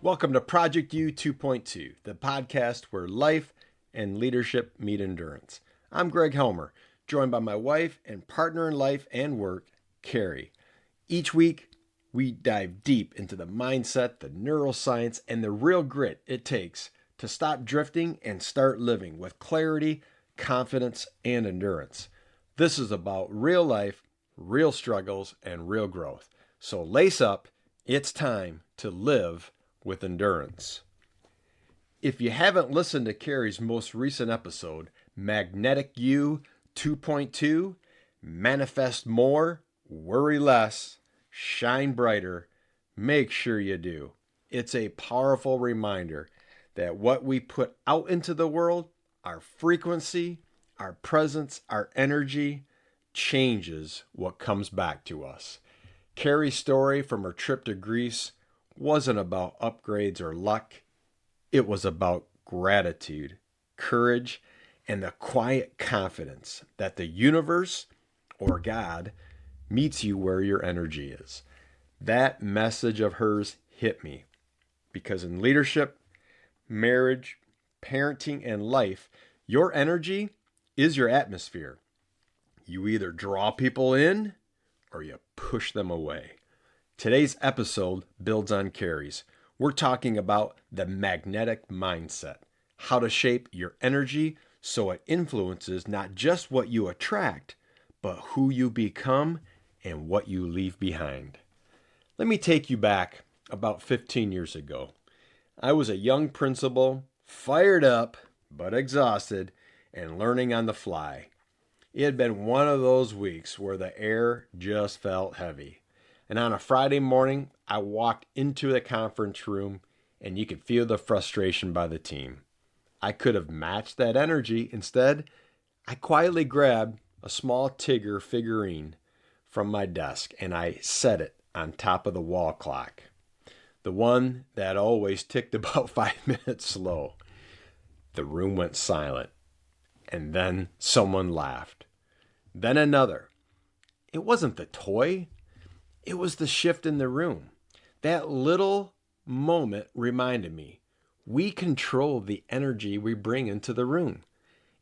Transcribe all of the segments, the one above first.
Welcome to Project U 2.2, the podcast where life and leadership meet endurance. I'm Greg Helmer, joined by my wife and partner in life and work, Carrie. Each week, we dive deep into the mindset, the neuroscience, and the real grit it takes to stop drifting and start living with clarity, confidence, and endurance. This is about real life, real struggles, and real growth. So lace up, it's time to live with endurance. If you haven't listened to Carrie's most recent episode, Magnetic U 2.2, Manifest More, Worry Less, Shine Brighter, make sure you do. It's a powerful reminder that what we put out into the world, our frequency, our presence, our energy, changes what comes back to us. Carrie's story from her trip to Greece wasn't about upgrades or luck. It was about gratitude, courage, and the quiet confidence that the universe or God meets you where your energy is. That message of hers hit me because in leadership, marriage, parenting, and life, your energy is your atmosphere. You either draw people in or you push them away. Today's episode builds on Carrie's. We're talking about the magnetic mindset, how to shape your energy so it influences not just what you attract, but who you become and what you leave behind. Let me take you back about 15 years ago. I was a young principal, fired up but exhausted, and learning on the fly. It had been one of those weeks where the air just felt heavy. And on a Friday morning, I walked into the conference room and you could feel the frustration by the team. I could have matched that energy. Instead, I quietly grabbed a small Tigger figurine from my desk and I set it on top of the wall clock. The one that always ticked about 5 minutes slow. The room went silent. And then someone laughed. Then another. It wasn't the toy. It was the shift in the room. That little moment reminded me, we control the energy we bring into the room.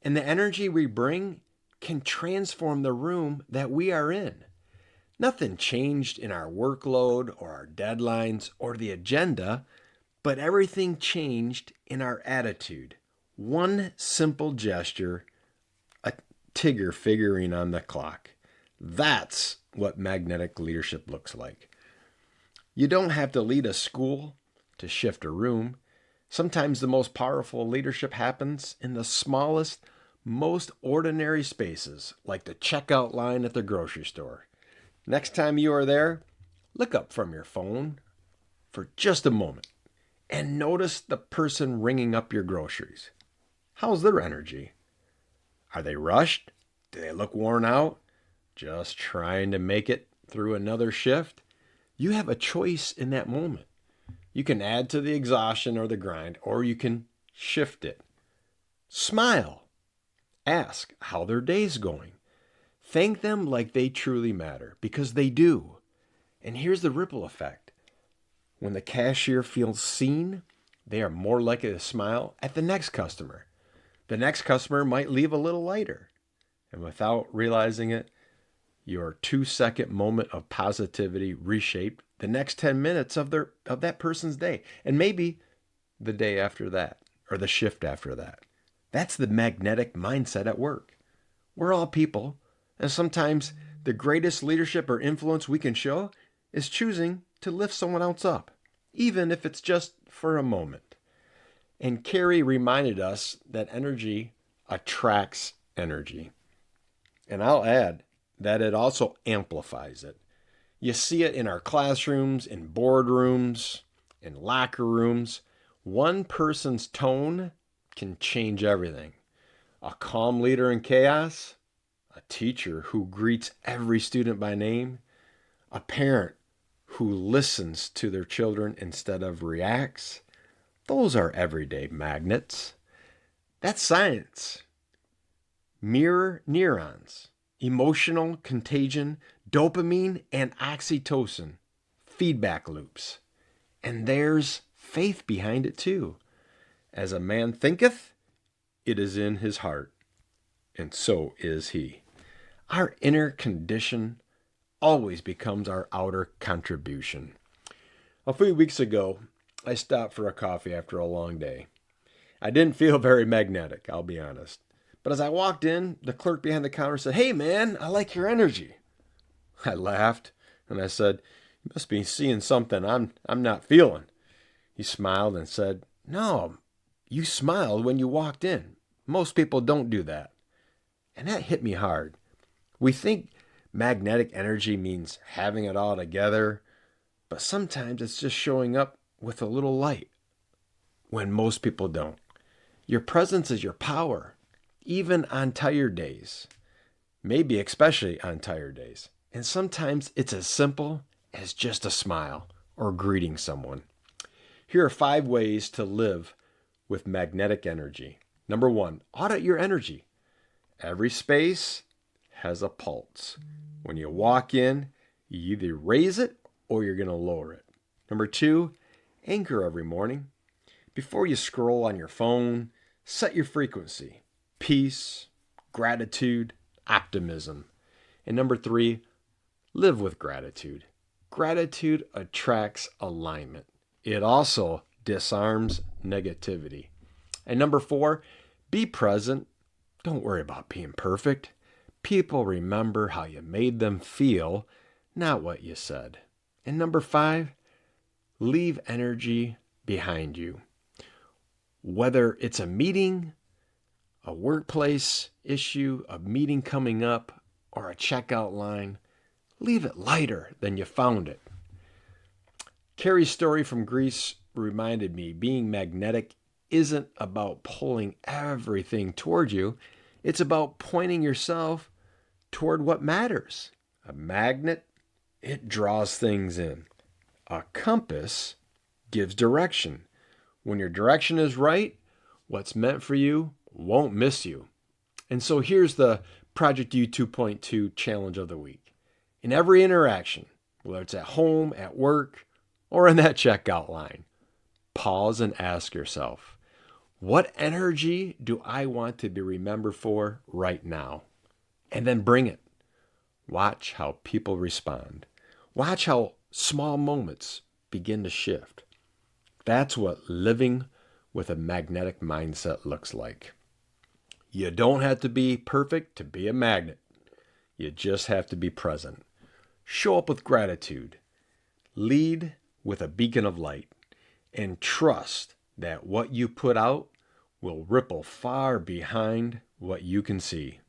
And the energy we bring can transform the room that we are in. Nothing changed in our workload or our deadlines or the agenda, but everything changed in our attitude. One simple gesture, a Tigger figurine on the clock. That's what magnetic leadership looks like. You don't have to lead a school to shift a room. Sometimes the most powerful leadership happens in the smallest, most ordinary spaces, like the checkout line at the grocery store. Next time you are there, look up from your phone for just a moment and notice the person ringing up your groceries. How's their energy? Are they rushed? Do they look worn out? Just trying to make it through another shift? You have a choice in that moment. You can add to the exhaustion or the grind, or you can shift it. Smile. Ask how their day's going. Thank them like they truly matter, because they do. And here's the ripple effect. When the cashier feels seen, they are more likely to smile at the next customer. The next customer might leave a little lighter. And without realizing it, your 2-second moment of positivity reshaped the next 10 minutes of that person's day. And maybe the day after that, or the shift after that. That's the magnetic mindset at work. We're all people. And sometimes the greatest leadership or influence we can show is choosing to lift someone else up, even if it's just for a moment. And Carrie reminded us that energy attracts energy. And I'll add that it also amplifies it. You see it in our classrooms, in boardrooms, in locker rooms. One person's tone can change everything. A calm leader in chaos, a teacher who greets every student by name, a parent who listens to their children instead of reacts. Those are everyday magnets. That's science. Mirror neurons, emotional contagion, dopamine and oxytocin, feedback loops. And there's faith behind it too. As a man thinketh, it is in his heart, and so is he. Our inner condition always becomes our outer contribution. A few weeks ago, I stopped for a coffee after a long day. I didn't feel very magnetic, I'll be honest. But as I walked in, the clerk behind the counter said, "Hey man, I like your energy." I laughed and I said, "You must be seeing something I'm not feeling." He smiled and said, "No, you smiled when you walked in. Most people don't do that." And that hit me hard. We think magnetic energy means having it all together, but sometimes it's just showing up with a little light when most people don't. Your presence is your power, even on tired days, maybe especially on tired days. And sometimes it's as simple as just a smile or greeting someone. Here are 5 ways to live with magnetic energy. Number 1, audit your energy. Every space has a pulse. When you walk in, you either raise it or you're going to lower it. Number 2, anchor every morning. Before you scroll on your phone, set your frequency. Peace, gratitude, optimism. And number 3, live with gratitude. Gratitude attracts alignment. It also disarms negativity. And number 4, be present. Don't worry about being perfect. People remember how you made them feel, not what you said. And number 5, leave energy behind you. Whether it's a meeting, a workplace issue, a meeting coming up, or a checkout line, leave it lighter than you found it. Carrie's story from Greece reminded me being magnetic isn't about pulling everything toward you. It's about pointing yourself toward what matters. A magnet, it draws things in. A compass gives direction. When your direction is right, what's meant for you won't miss you. And so here's the Project U 2.2 challenge of the week. In every interaction, whether it's at home, at work, or in that checkout line, pause and ask yourself, what energy do I want to be remembered for right now? And then bring it. Watch how people respond. Watch how small moments begin to shift. That's what living with a magnetic mindset looks like. You don't have to be perfect to be a magnet. You just have to be present. Show up with gratitude. Lead with a beacon of light. And trust that what you put out will ripple far behind what you can see.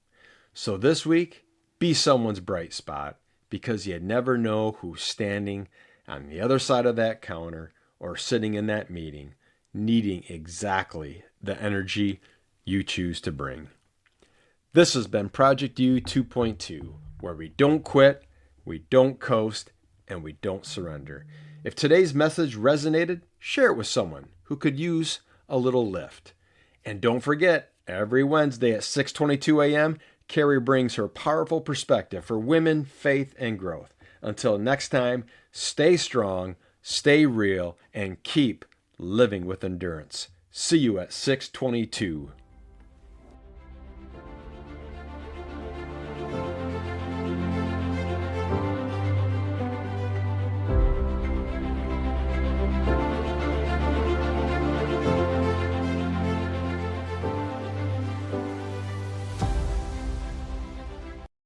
So this week, be someone's bright spot, because you never know who's standing on the other side of that counter or sitting in that meeting, needing exactly the energy you choose to bring. This has been Project U 2.2, where we don't quit, we don't coast, and we don't surrender. If today's message resonated, share it with someone who could use a little lift. And don't forget, every Wednesday at 6:22 a.m., Carrie brings her powerful perspective for women, faith, and growth. Until next time, stay strong, stay real, and keep living with endurance. See you at 6:22.